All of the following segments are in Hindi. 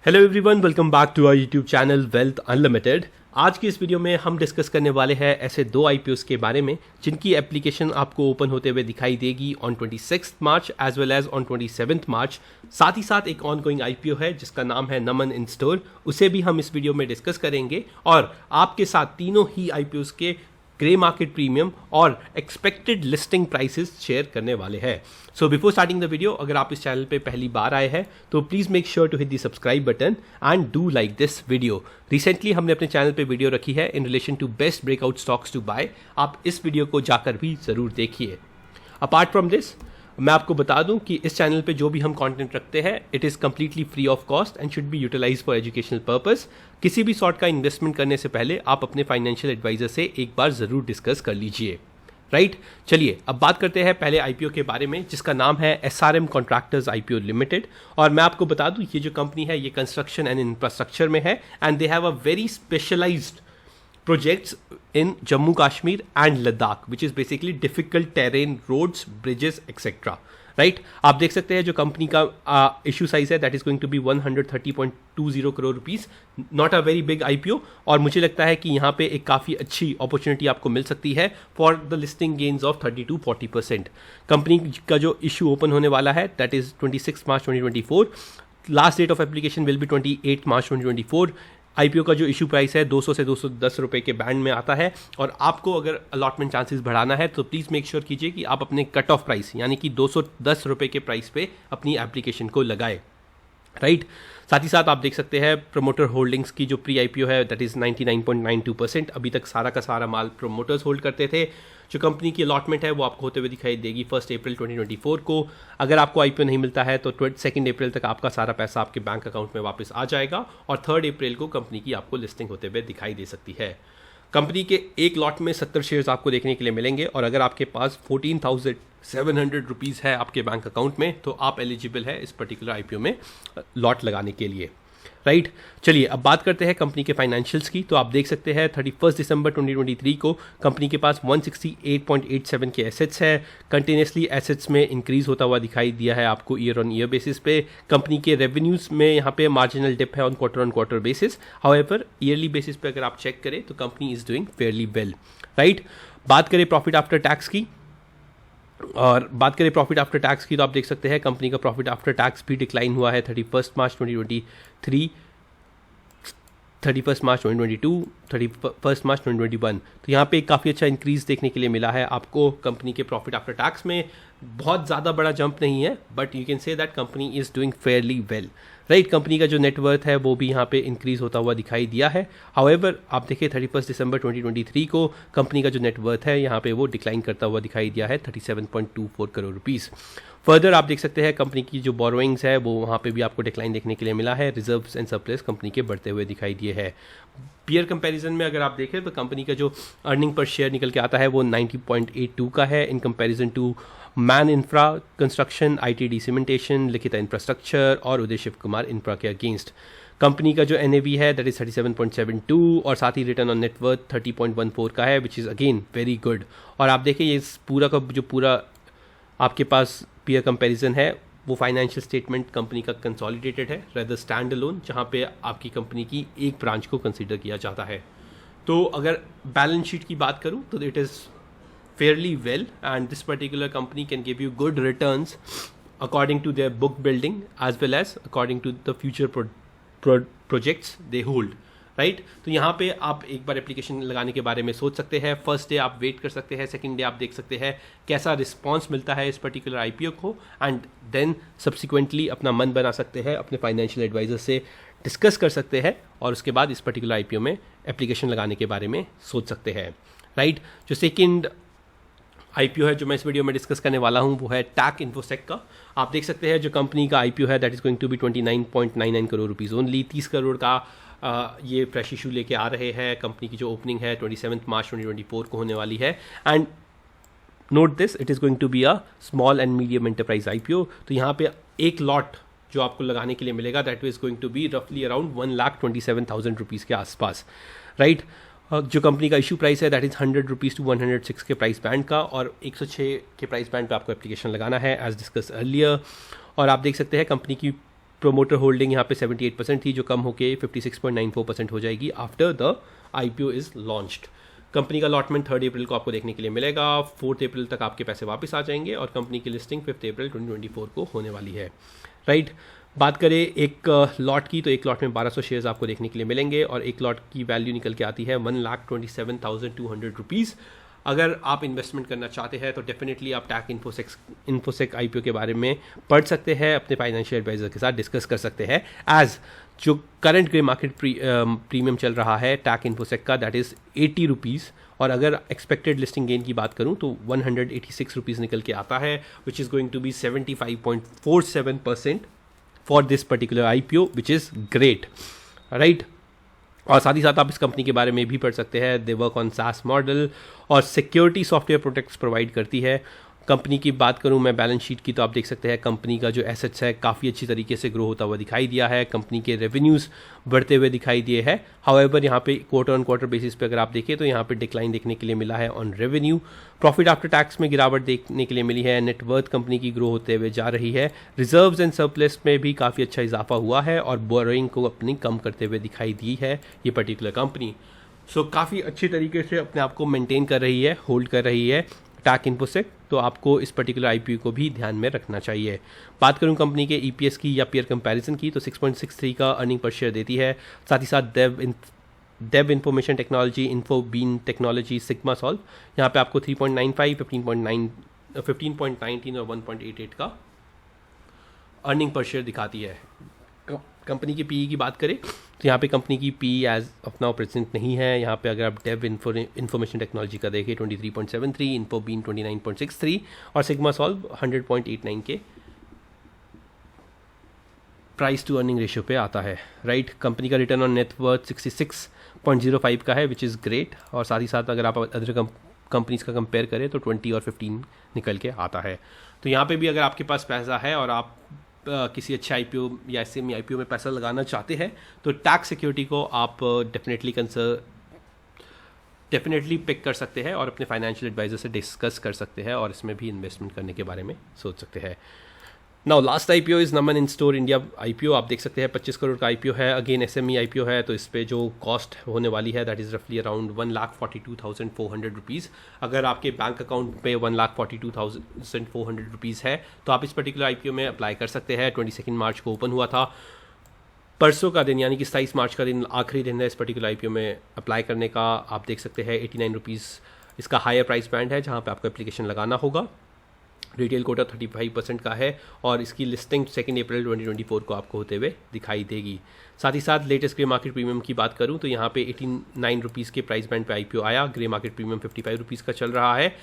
Hello everyone, welcome back to our YouTube channel Wealth Unlimited. आज की इस वीडियो में हम डिस्कस करने वाले हैं ऐसे दो आईपीओस के बारे में जिनकी एप्लीकेशन आपको ओपन होते हुए दिखाई देगी on 26 March as well as on 27 March. साथ ही साथ एक ऑनगोइंग आईपीओ है जिसका नाम है नमन इन स्टोर, उसे भी हम इस वीडियो में डिस्कस करेंगे और आपके साथ तीनों ही आईपीओस के ग्रे मार्केट प्रीमियम और एक्सपेक्टेड लिस्टिंग प्राइसेस शेयर करने वाले हैं। So before starting the video, अगर आप इस चैनल पे पहली बार आए हैं तो please make sure to hit the subscribe button and do like this video. Recently हमने अपने चैनल पे वीडियो रखी है in relation to best breakout stocks to buy, आप इस वीडियो को जाकर भी जरूर देखिए। अपार्ट फ्रॉम दिस, मैं आपको बता दूं कि इस चैनल पे जो भी हम कंटेंट रखते हैं it is completely free of cost and should be utilize for educational purpose. किसी भी सॉर्ट का इन्वेस्टमेंट करने से पहले आप अपने फाइनेंशियल एडवाइजर से एक बार ज़रूर डिस्कस कर लीजिए। राइट, चलिए अब बात करते हैं पहले आईपीओ के बारे में जिसका नाम है एसआरएम कॉन्ट्रैक्टर्स आईपीओ लिमिटेड। और मैं आपको बता दूं ये जो कंपनी है ये कंस्ट्रक्शन एंड इंफ्रास्ट्रक्चर में है and they have a very specialized projects in Jammu Kashmir and Ladakh, which is basically difficult terrain, roads, bridges, etc. Right, आप देख सकते हैं जो कंपनी का इशू साइज है that is going to be 130.20 crore rupees, not a very big IPO. और मुझे लगता है कि यहाँ पे एक काफ़ी अच्छी अपॉर्चुनिटी आपको मिल सकती है for the listing gains of 30-40%। Company का जो इशू ओपन होने वाला है that is 26 March 2024। Last date of application will be 28 March 2024। IPO का जो इशू प्राइस है 200 से 210 रुपए के बैंड में आता है और आपको अगर अलॉटमेंट चांसेस बढ़ाना है तो प्लीज़ मेक श्योर कीजिए कि आप अपने कट ऑफ प्राइस यानी कि 210 रुपए के प्राइस पे अपनी एप्लीकेशन को लगाए। राइट, साथ ही साथ आप देख सकते हैं प्रमोटर होल्डिंग्स की जो प्री आईपीओ है दैट इज़ 99.92%। अभी तक सारा का सारा माल प्रमोटर्स होल्ड करते थे। जो कंपनी की अलॉटमेंट है वो आपको होते हुए दिखाई देगी 1 अप्रैल 2024 को। अगर आपको आईपीओ नहीं मिलता है तो 2 अप्रैल तक आपका सारा पैसा आपके बैंक अकाउंट में वापस आ जाएगा और 3 अप्रैल को कंपनी की आपको लिस्टिंग होते हुए दिखाई दे सकती है। कंपनी के एक लॉट में 70 शेयर्स आपको देखने के लिए मिलेंगे और अगर आपके पास 14,700 रुपीज़ है आपके बैंक अकाउंट में तो आप एलिजिबल है इस पर्टिकुलर आईपीओ में लॉट लगाने के लिए। राइट, चलिए अब बात करते हैं कंपनी के फाइनेंशियल्स की। तो आप देख सकते हैं 31 दिसंबर 2023 को कंपनी के पास 168.87 के एसेट्स है। कंटिन्यूसली एसेट्स में इंक्रीज होता हुआ दिखाई दिया है आपको ईयर ऑन ईयर बेसिस पे। कंपनी के रेवेन्यूज में यहाँ पे मार्जिनल डिप है on quarter basis, however yearly basis पे अगर आप चेक करें तो company is doing fairly well. Right, बात करें प्रॉफिट आफ्टर टैक्स की तो आप देख सकते हैं कंपनी का प्रॉफिट आफ्टर टैक्स भी डिक्लाइन हुआ है 31 मार्च 2023, 31 मार्च 2022, 31 मार्च 2021। तो यहाँ पे काफ़ी अच्छा इंक्रीज देखने के लिए मिला है आपको कंपनी के प्रॉफिट आफ्टर टैक्स में। बहुत ज़्यादा बड़ा जंप नहीं है but you can say that company is doing fairly well. Right, company का जो नेटवर्थ है वो भी यहाँ पे इंक्रीज होता हुआ दिखाई दिया है। हाउएवर आप देखिए 31 दिसंबर 2023 को कंपनी का जो नेटवर्थ है यहाँ पे वो डिक्लाइन करता हुआ दिखाई दिया है 37.24 करोड़ रुपीज़। फर्दर आप देख सकते हैं कंपनी की जो बोरोइंग्स है वो वहाँ पे भी आपको डिक्लाइन देखने के लिए मिला है। रिजर्व्स एंड सरप्लस कंपनी के बढ़ते हुए दिखाई दिए हैं। पीयर कंपैरिजन में अगर आप देखें तो कंपनी का जो अर्निंग पर शेयर निकल के आता है वो 90.82 का है in comparison to Man Infra Construction, ITD Cementation, Likhitha Infrastructure और उदय शिव कुमार इंफ्रा के अगेंस्ट। कंपनी का जो एनएवी है दैट इज 37.72 और साथ ही रिटर्न ऑन नेटवर्थ 30.14 का है which is again very good. और आप देखिए ये पूरा का जो पूरा आपके पास पीयर कंपैरिजन है वो फाइनेंशियल स्टेटमेंट कंपनी का कंसोलिडेटेड है रेदर स्टैंड अलोन, जहाँ पे आपकी कंपनी की एक ब्रांच को कंसिडर किया जाता है। तो अगर बैलेंस शीट की बात करूँ तो it is fairly well and this particular company can give you good returns according to their book building as well as according to the future projects they hold. Right, तो यहाँ पे आप एक बार एप्लीकेशन लगाने के बारे में सोच सकते हैं। फर्स्ट डे आप वेट कर सकते हैं, सेकंड डे आप देख सकते हैं कैसा रिस्पॉन्स मिलता है इस पर्टिकुलर आईपीओ को एंड देन सब्सिक्वेंटली अपना मन बना सकते हैं, अपने फाइनेंशियल एडवाइजर से डिस्कस कर सकते हैं और उसके बाद इस पर्टिकुलर आईपीओ में एप्लीकेशन लगाने के बारे में सोच सकते हैं। राइट, जो सेकेंड आईपीओ है जो मैं इस वीडियो में डिस्कस करने वाला हूं वो है टैक इन्फोसेक का। आप देख सकते हैं जो कंपनी का आईपीओ है that is going to be 29.99 crore rupees only. 30 crore का ये फ्रेश इशू लेके आ रहे हैं। कंपनी की जो ओपनिंग है 27 मार्च 2024 को होने वाली है and note this it is going to be a small and medium enterprise IPO. तो यहाँ पे एक लॉट जो आपको लगाने के लिए मिलेगा that is going to be रफली अराउंड 1,27,000 रुपीज़ के आसपास। राइट, जो कंपनी का इशू प्राइस है दैट इज़ 100 रुपीज़ टू 106 के प्राइस बैंड का और 106 के प्राइस बैंड पे आपको एप्लीकेशन लगाना है एज डिस्कस अर्लियर। और आप देख सकते हैं कंपनी की प्रोमोटर होल्डिंग यहाँ पे 78% थी, जो कम होके 56.94% हो जाएगी after the IPO is launched. Company का अलॉटमेंट 3 अप्रैल को आपको देखने के लिए मिलेगा। 4 अप्रैल तक आपके पैसे वापस आ जाएंगे और कंपनी की लिस्टिंग 5 अप्रैल 2024 को होने वाली है। राइट, बात करें एक लॉट की, तो एक लॉट में 1200 शेयर्स आपको देखने के लिए मिलेंगे और एक लॉट की वैल्यू निकल के आती है 1,27,200 रुपीज़। अगर आप इन्वेस्टमेंट करना चाहते हैं तो डेफिनेटली आप टैक इन्फोसेक IPO के बारे में पढ़ सकते हैं, अपने फाइनेंशियल एडवाइजर के साथ डिस्कस कर सकते हैं। एज जो करंट ग्रे मार्केट प्रीमियम चल रहा है टैक इन्फोसेक का, दैट इज़ 80 रुपीज़, और अगर एक्सपेक्टेड लिस्टिंग गेन की बात करूं तो 186 रुपीज़ निकल के आता है, which is going to be 75.47% for this particular IPO, which is great. Right, और साथ ही साथ आप इस कंपनी के बारे में भी पढ़ सकते हैं। They work on SaaS model और सिक्योरिटी सॉफ्टवेयर प्रोडक्ट्स प्रोवाइड करती है। कंपनी की बात करूं मैं बैलेंस शीट की, तो आप देख सकते हैं कंपनी का जो एसेट्स है काफ़ी अच्छी तरीके से ग्रो होता हुआ दिखाई दिया है। कंपनी के रेवेन्यूज़ बढ़ते हुए दिखाई दिए हैं। हाउएवर यहाँ पे क्वार्टर ऑन क्वार्टर बेसिस पे अगर आप देखें तो यहाँ पे डिक्लाइन देखने के लिए मिला है on revenue. Profit after tax में गिरावट देखने के लिए मिली है। नेटवर्थ कंपनी की ग्रो होते हुए जा रही है। रिजर्व्स एंड सरप्लस में भी काफ़ी अच्छा इजाफा हुआ है और बोरोइंग को अपनी कम करते हुए दिखाई दी है ये पर्टिकुलर कंपनी। सो काफ़ी अच्छी तरीके से अपने आप को मेंटेन कर रही है, होल्ड कर रही है टैक इन्फोसेक, तो आपको इस पर्टिकुलर IPO को भी ध्यान में रखना चाहिए। बात करूं कंपनी के EPS की या पीयर कंपैरिजन की, तो 6.63 का अर्निंग पर शेयर देती है। साथ ही साथ Dev information technology, Infobeans technology, Sigma Solve, यहाँ पे आपको 3.95, 15.19 और 1.88 का अर्निंग पर शेयर दिखाती है। कंपनी की PE की बात करें तो यहाँ पे कंपनी की PE as of now present नहीं है। यहाँ पे अगर आप डेव इंफॉर्मेशन टेक्नोलॉजी का देखें 23.73, इन्फोबीन 29.63 और सिग्मा सॉल्व 100.89 के प्राइस टू अर्निंग रेशियो पे आता है। राइट, कंपनी का रिटर्न ऑन नेटवर्थ 66.05 का है, विच इज़ ग्रेट। और साथ ही साथ अगर आप अदर कंपनीज का कंपेयर करें तो 20 और 15 निकल के आता है। तो यहाँ पे भी अगर आपके पास पैसा है और आप किसी अच्छे IPO या SME IPO में पैसा लगाना चाहते हैं तो टैक्स सिक्योरिटी को आप डेफिनेटली पिक कर सकते हैं और अपने फाइनेंशियल एडवाइजर से डिस्कस कर सकते हैं और इसमें भी इन्वेस्टमेंट करने के बारे में सोच सकते हैं। Now last IPO is Naman in store India IPO। आप देख सकते हैं 25 करोड़ का IPO है। अगेन SME IPO है, तो इस पे जो कॉस्ट होने वाली है दैट इज़ रफली अराउंड 1,42,400 रुपीज़। अगर आपके बैंक अकाउंट पे 1,42,400 रुपीज़ है तो आप इस पर्टिकुलर IPO में अप्लाई कर सकते हैं। 22 मार्च को ओपन हुआ था। परसों का दिन यानी कि 27 मार्च का दिन आखिरी दिन है इस पर्टिकुलर IPO में अप्लाई करने का। आप देख सकते हैं 89 रुपीज़ इसका हायर प्राइस बैंड है जहाँ पे आपको एप्लीकेशन लगाना होगा। रिटेल कोटा 35% का है और इसकी लिस्टिंग 2 अप्रैल 2024 को आपको होते हुए दिखाई देगी। साथ ही साथ लेटेस्ट ग्रे मार्केट प्रीमियम की बात करूं तो यहाँ पे 89 रुपीज़ के प्राइस बैंड पे IPO आया। ग्रे मार्केट प्रीमियम 55 रुपीज़ का चल रहा है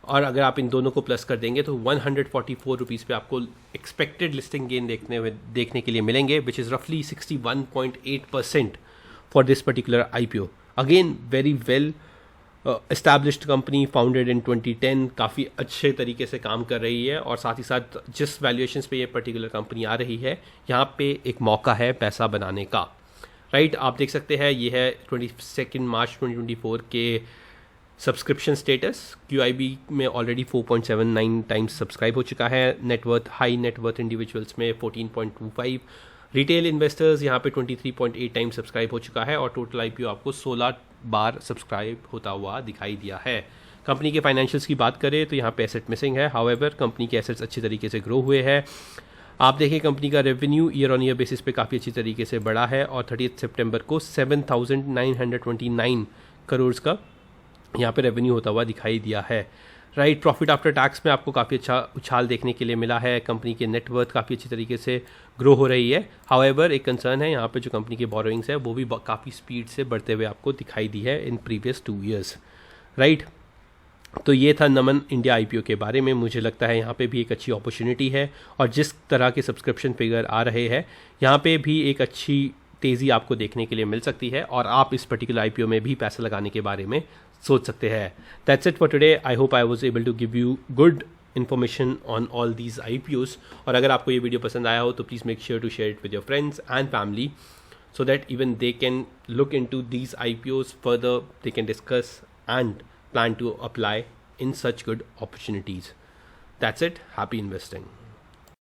और अगर आप इन दोनों को प्लस कर देंगे तो 144 रुपीज़ पे आपको एक्सपेक्टेड लिस्टिंग गेन देखने के लिए मिलेंगे, विच इज़ रफली 61.8% for this particular IPO। Again very well established company, founded in 2010, काफ़ी अच्छे तरीके से काम कर रही है और साथ ही साथ जिस वैल्यूएशंस पे ये पर्टिकुलर कंपनी आ रही है यहाँ पे एक मौका है पैसा बनाने का। राइट, आप देख सकते हैं ये है 22 मार्च 2024 के सब्सक्रिप्शन स्टेटस। QIB में ऑलरेडी 4.79 टाइम्स सब्सक्राइब हो चुका है। नेटवर्थ हाई नेटवर्थ इंडिविजुअल्स में 14.25, रिटेल इन्वेस्टर्स यहाँ पे 23.8 टाइम सब्सक्राइब हो चुका है और टोटल IPO आपको 16 बार सब्सक्राइब होता हुआ दिखाई दिया है। कंपनी के फाइनेंशियल्स की बात करें तो यहाँ पे एसेट मिसिंग है। हाउएवर कंपनी के एसेट्स अच्छी तरीके से ग्रो हुए हैं। आप देखें कंपनी का revenue year on year basis पे काफ़ी अच्छी तरीके से बढ़ा है और 30 सितंबर को 7,929 करोड़ का यहाँ पे रेवेन्यू होता हुआ दिखाई दिया है। राइट, प्रॉफिट आफ्टर टैक्स में आपको काफ़ी अच्छा उछाल देखने के लिए मिला है। कंपनी के नेटवर्थ काफ़ी अच्छी तरीके से ग्रो हो रही है। हाउएवर एक कंसर्न है यहाँ पे जो कंपनी के बोरोइंग्स है वो भी काफ़ी स्पीड से बढ़ते हुए आपको दिखाई दी है इन प्रीवियस 2 ईयर्स। राइट, तो ये था नमन इंडिया IPO के बारे में। मुझे लगता है यहाँ पे भी एक अच्छी अपॉर्चुनिटी है और जिस तरह के सब्सक्रिप्शन फिगर आ रहे हैं यहाँ पे भी एक अच्छी तेज़ी आपको देखने के लिए मिल सकती है और आप इस पर्टिकुलर IPO में भी पैसा लगाने के बारे में सोच सकते हैं। That's it for today. I hope I was able to give you good information on all these IPOs। और अगर आपको ये वीडियो पसंद आया हो तो please make sure to share it with your friends and family so that even they can look into these IPOs further, they can discuss and plan to apply in such good opportunities. That's it. Happy investing.